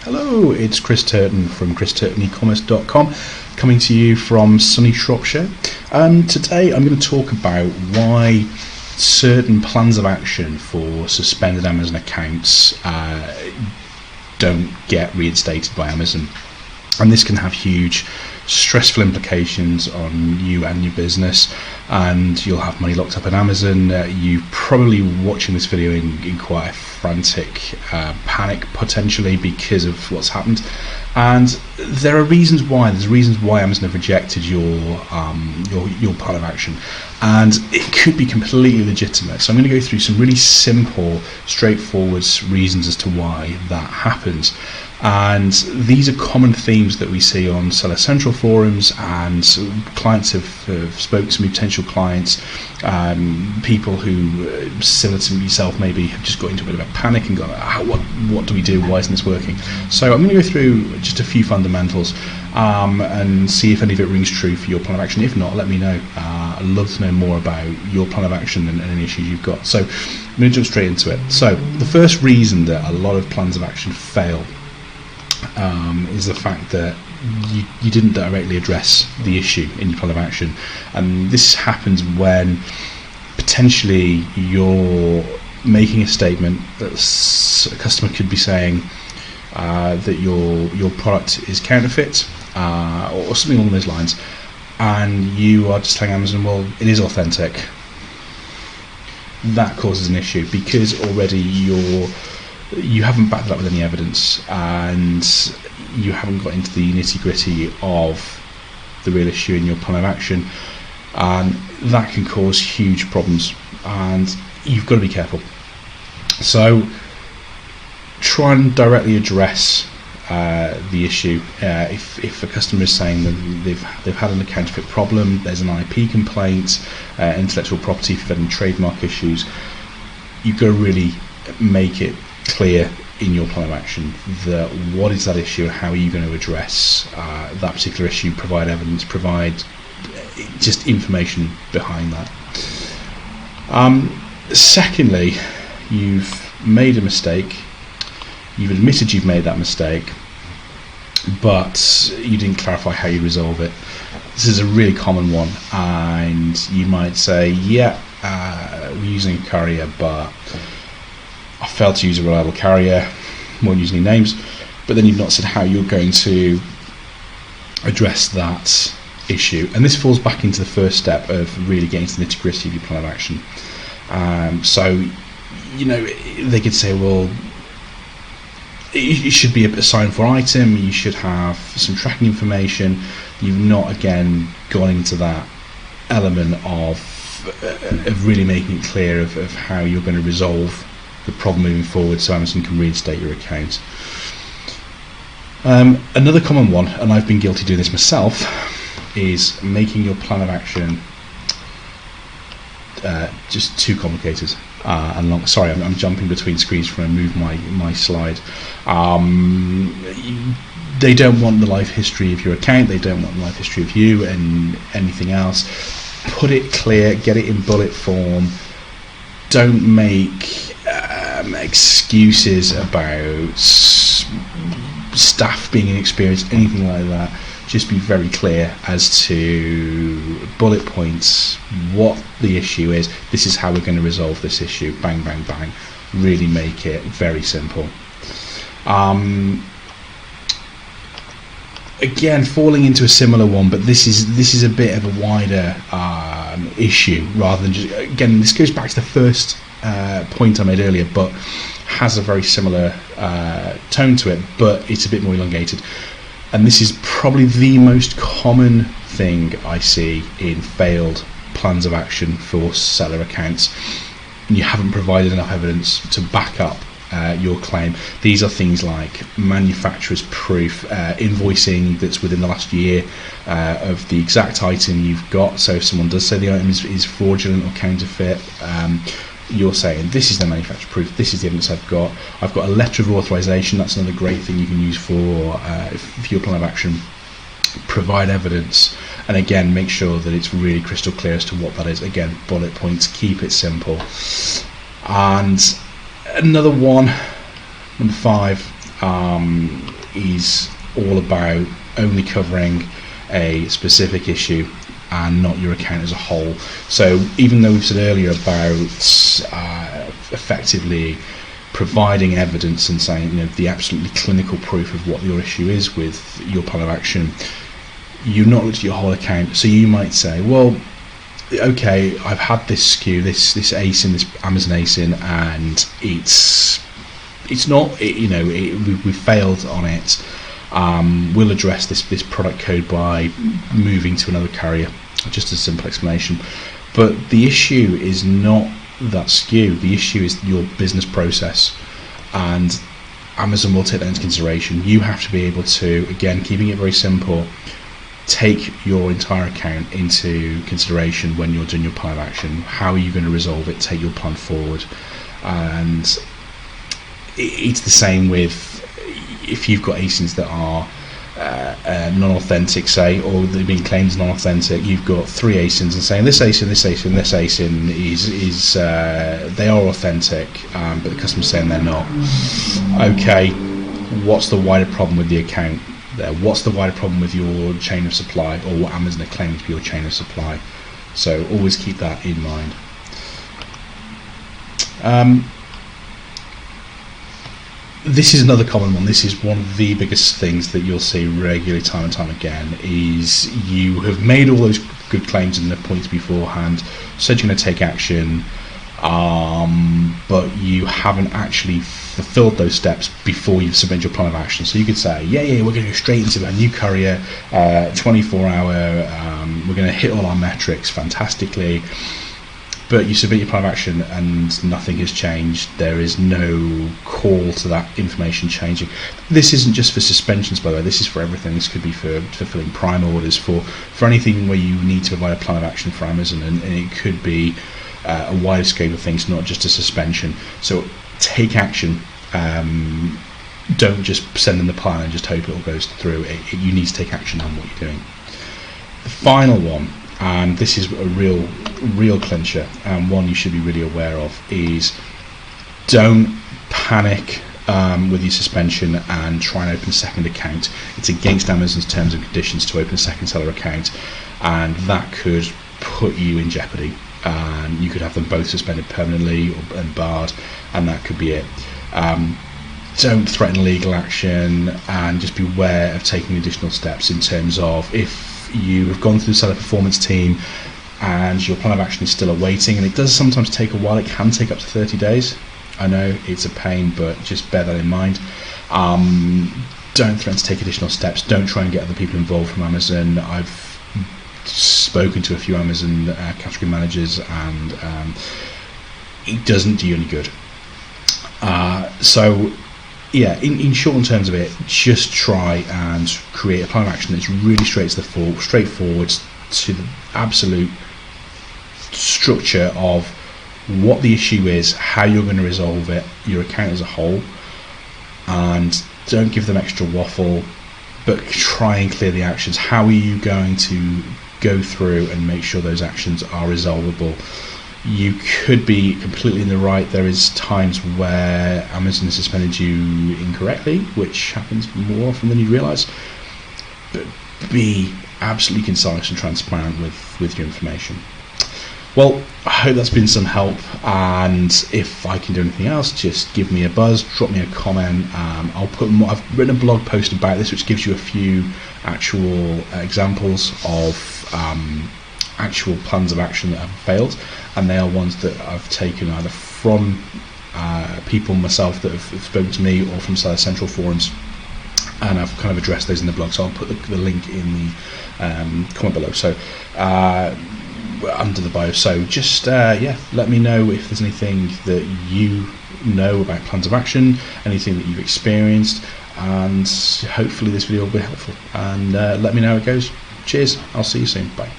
Hello, it's Chris Turton from christurtonecommerce.com, coming to you from sunny Shropshire. Today I'm going to talk about why certain plans of action for suspended Amazon accounts don't get reinstated by Amazon. And this can have huge stressful implications on you and your business, and you'll have money locked up in Amazon. You're probably watching this video in quite a frantic panic potentially because of what's happened, and there are reasons why. There's reasons why Amazon have rejected your plan of action, and it could be completely legitimate. So I'm going to go through some really simple, straightforward reasons as to why that happens. And these are common themes that we see on Seller Central forums, and clients have spoken to me, potential clients, people who, similar to yourself, maybe have just got into a bit of a panic and gone, what do we do? Why isn't this working? So I'm going to go through just a few fundamentals and see if any of it rings true for your plan of action. If not, let me know. I'd love to know more about your plan of action and any issues you've got. So I'm going to jump straight into it. So the first reason that a lot of plans of action fail is the fact that you didn't directly address the issue in your plan of action. And this happens when potentially you're making a statement that a customer could be saying that your product is counterfeit or something along those lines, and you are just telling Amazon, well, it is authentic. That causes an issue because already you haven't backed it up with any evidence, and you haven't got into the nitty-gritty of the real issue in your plan of action, and that can cause huge problems, and you've got to be careful. So try and directly address the issue. If a customer is saying that they've had a counterfeit problem, there's an IP complaint, intellectual property, if you've had any trademark issues, you've got to really make it clear in your plan of action that what is that issue and how are you going to address that particular issue, provide evidence, provide just information behind that. Secondly, you've made a mistake, you've admitted you've made that mistake, but you didn't clarify how you resolve it. This is a really common one, and you might say, we're using a courier, but I failed to use a reliable carrier, won't use any names, but then you've not said how you're going to address that issue. And this falls back into the first step of really getting to the nitty-gritty of your plan of action. So, they could say, well, it should be a sign for item, you should have some tracking information. You've not, again, gone into that element of really making it clear of how you're going to resolve the problem moving forward so Amazon can reinstate your account. Another common one, and I've been guilty of doing this myself, is making your plan of action just too complicated and long. Sorry, I'm jumping between screens trying to move my slide. They don't want the life history of your account, they don't want the life history of you and anything else. Put it clear, get it in bullet form. Don't make excuses about staff being inexperienced, anything like that. Just be very clear as to bullet points, what the issue is. This is how we're going to resolve this issue. Bang, bang, bang. Really make it very simple. Again, falling into a similar one, but this is a bit of a wider issue rather than just. Again, this goes back to the first point I made earlier, but has a very similar tone to it, but it's a bit more elongated. And this is probably the most common thing I see in failed plans of action for seller accounts. And you haven't provided enough evidence to back up your claim. These are things like manufacturer's proof, invoicing that's within the last year of the exact item you've got. So if someone does say the item is fraudulent or counterfeit, you're saying this is the manufacturer proof, this is the evidence I've got a letter of authorization. That's another great thing you can use for your plan of action. Provide evidence, and again make sure that it's really crystal clear as to what that is. Again, bullet points, keep it simple. And another one, number 5, is all about only covering a specific issue and not your account as a whole. So even though we've said earlier about effectively providing evidence and saying, you know, the absolutely clinical proof of what your issue is with your plan of action, you've not looked at your whole account. So you might say, well, okay, I've had this SKU, this ASIN, this Amazon ASIN, and it's not, we failed on it. We'll address this product code by moving to another carrier. Just a simple explanation. But the issue is not that SKU. The issue is your business process, and Amazon will take that into consideration. You have to be able to, again, keeping it very simple, take your entire account into consideration when you're doing your plan of action. How are you going to resolve it? Take your plan forward. And it's the same with if you've got ASINs that are non-authentic, say, or they've been claimed as non-authentic. You've got 3 ASINs and saying this ASIN, this ASIN, this ASIN is they are authentic, but the customer's saying they're not. Okay, what's the wider problem with the account there? What's the wider problem with your chain of supply, or what Amazon are claiming to be your chain of supply? So always keep that in mind. This is another common one. This is one of the biggest things that you'll see regularly, time and time again, is you have made all those good claims in the points beforehand, said you're going to take action, but you haven't actually fulfilled those steps before you've submitted your plan of action. So you could say, yeah, we're going to go straight into a new courier, 24-hour, we're going to hit all our metrics fantastically. But you submit your plan of action and nothing has changed. There is no call to that information changing. This isn't just for suspensions, by the way. This is for everything. This could be for fulfilling prime orders, for anything where you need to provide a plan of action for Amazon, and it could be a wider scope of things, not just a suspension. So take action. Don't just send them the plan and just hope it all goes through. You need to take action on what you're doing. The final one, and this is a real clincher, and one you should be really aware of, is don't panic with your suspension and try and open a second account. It's against Amazon's terms and conditions to open a second seller account, and that could put you in jeopardy, and you could have them both suspended permanently and barred, and that could be it. Don't threaten legal action, and just beware of taking additional steps in terms of, if you have gone through the seller performance team and your plan of action is still awaiting, and it does sometimes take a while. It can take up to 30 days. I know it's a pain, but just bear that in mind. Don't threaten to take additional steps. Don't try and get other people involved from Amazon. I've spoken to a few Amazon category managers, and it doesn't do you any good. So yeah, in short terms of it, just try and create a plan of action that's really straightforward to the absolute structure of what the issue is, how you're going to resolve it, your account as a whole, and don't give them extra waffle, but try and clear the actions. How are you going to go through and make sure those actions are resolvable? You could be completely in the right. There is times where Amazon has suspended you incorrectly, which happens more often than you realise. But be absolutely concise and transparent with your information. Well, I hope that's been some help, and if I can do anything else, just give me a buzz, drop me a comment. I've written a blog post about this, which gives you a few actual examples of actual plans of action that have failed, and they are ones that I've taken either from people myself that have spoken to me, or from Seller Central forums, and I've kind of addressed those in the blog. So I'll put the link in the comment below, so under the bio. So just let me know if there's anything that you know about plans of action, anything that you've experienced, and hopefully this video will be helpful. And let me know how it goes. Cheers, I'll see you soon. Bye.